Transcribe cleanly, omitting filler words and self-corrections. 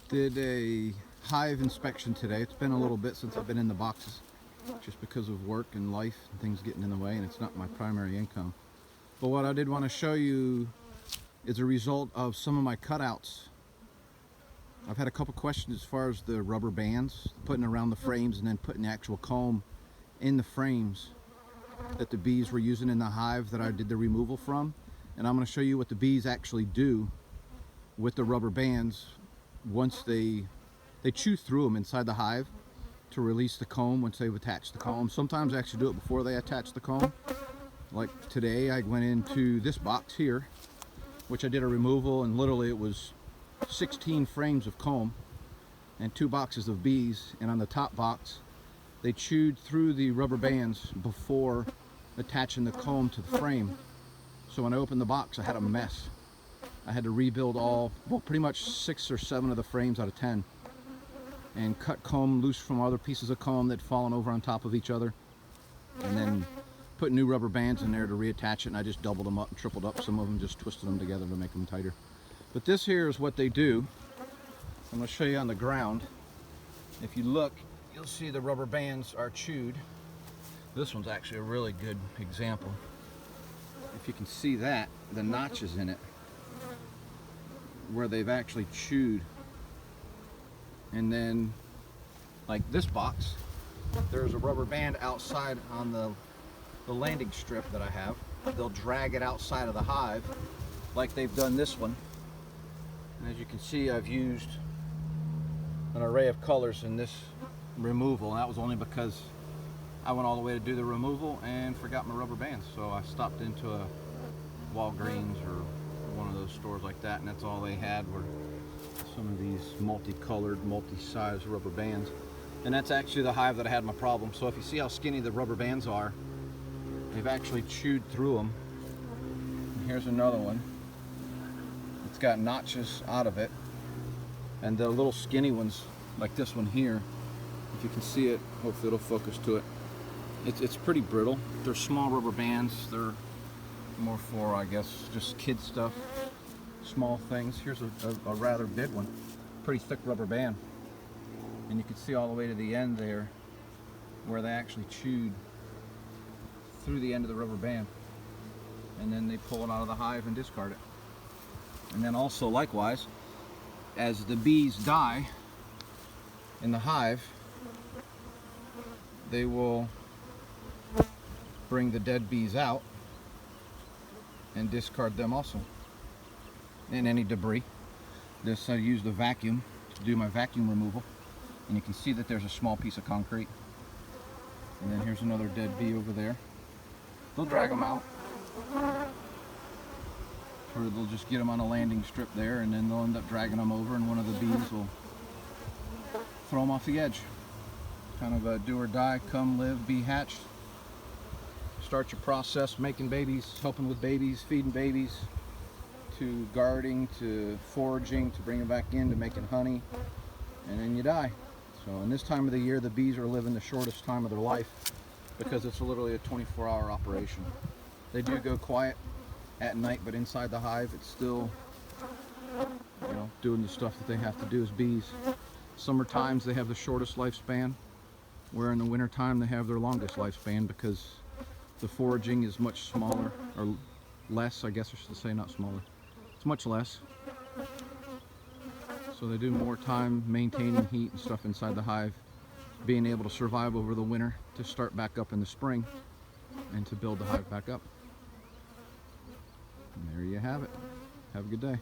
Did a hive inspection today. It's been a little bit since I've been in the boxes, just because of work and life and things getting in the way, and it's not my primary income. But what I did want to show you is a result of some of my cutouts. I've had a couple questions as far as the rubber bands, putting around the frames and then putting the actual comb in the frames that the bees were using in the hive that I did the removal from. And I'm going to show you what the bees actually do with the rubber bands once they chew through them inside the hive to release the comb once they've attached the comb. Sometimes I actually do it before they attach the comb. Like today I went into this box here, which I did a removal, and literally it was 16 frames of comb and 2 boxes of bees, and on the top box they chewed through the rubber bands before attaching the comb to the frame. So when I opened the box I had a mess. I had to rebuild pretty much 6 or 7 of the frames out of 10, and cut comb loose from other pieces of comb that had fallen over on top of each other, and then put new rubber bands in there to reattach it, and I just doubled them up and tripled up some of them, just twisted them together to make them tighter. But this here is what they do. I'm going to show you on the ground. If you look, you'll see the rubber bands are chewed. This one's actually a really good example. If you can see that, the notches in it, where they've actually chewed. And then, like this box, there's a rubber band outside on the landing strip that I have. They'll drag it outside of the hive like they've done this one. And as you can see, I've used an array of colors in this removal, and that was only because I went all the way to do the removal and forgot my rubber bands. So I stopped into a Walgreens or one of those stores like that, and that's all they had were some of these multicolored, multi-size rubber bands. And that's actually the hive that I had my problem. So if you see how skinny the rubber bands are, they've actually chewed through them. And here's another one. It's got notches out of it, and the little skinny ones, like this one here, if you can see it, hopefully it'll focus to it. It's pretty brittle. They're small rubber bands. They're more for, I guess, just kid stuff, small things. Here's a rather big one, pretty thick rubber band, and you can see all the way to the end there where they actually chewed through the end of the rubber band, and then they pull it out of the hive and discard it. And then also likewise, as the bees die in the hive, they will bring the dead bees out and discard them also, and any debris. I use the vacuum to do my vacuum removal, and you can see that there's a small piece of concrete, and then here's another dead bee over there. They'll drag them out, or they'll just get them on a landing strip there, and then they'll end up dragging them over, and one of the bees will throw them off the edge. Kind of a do or die, come live, be hatched. Start your process, making babies, helping with babies, feeding babies, to guarding, to foraging, to bring them back in, to making honey, and then you die. So in this time of the year, the bees are living the shortest time of their life because it's literally a 24-hour operation. They do go quiet at night, but inside the hive, it's still, doing the stuff that they have to do as bees. Summer times, they have the shortest lifespan, where in the winter time, they have their longest lifespan because the foraging is much smaller, or less, I guess I should say, not smaller. It's much less. So they do more time maintaining heat and stuff inside the hive, being able to survive over the winter, to start back up in the spring, and to build the hive back up. And there you have it. Have a good day.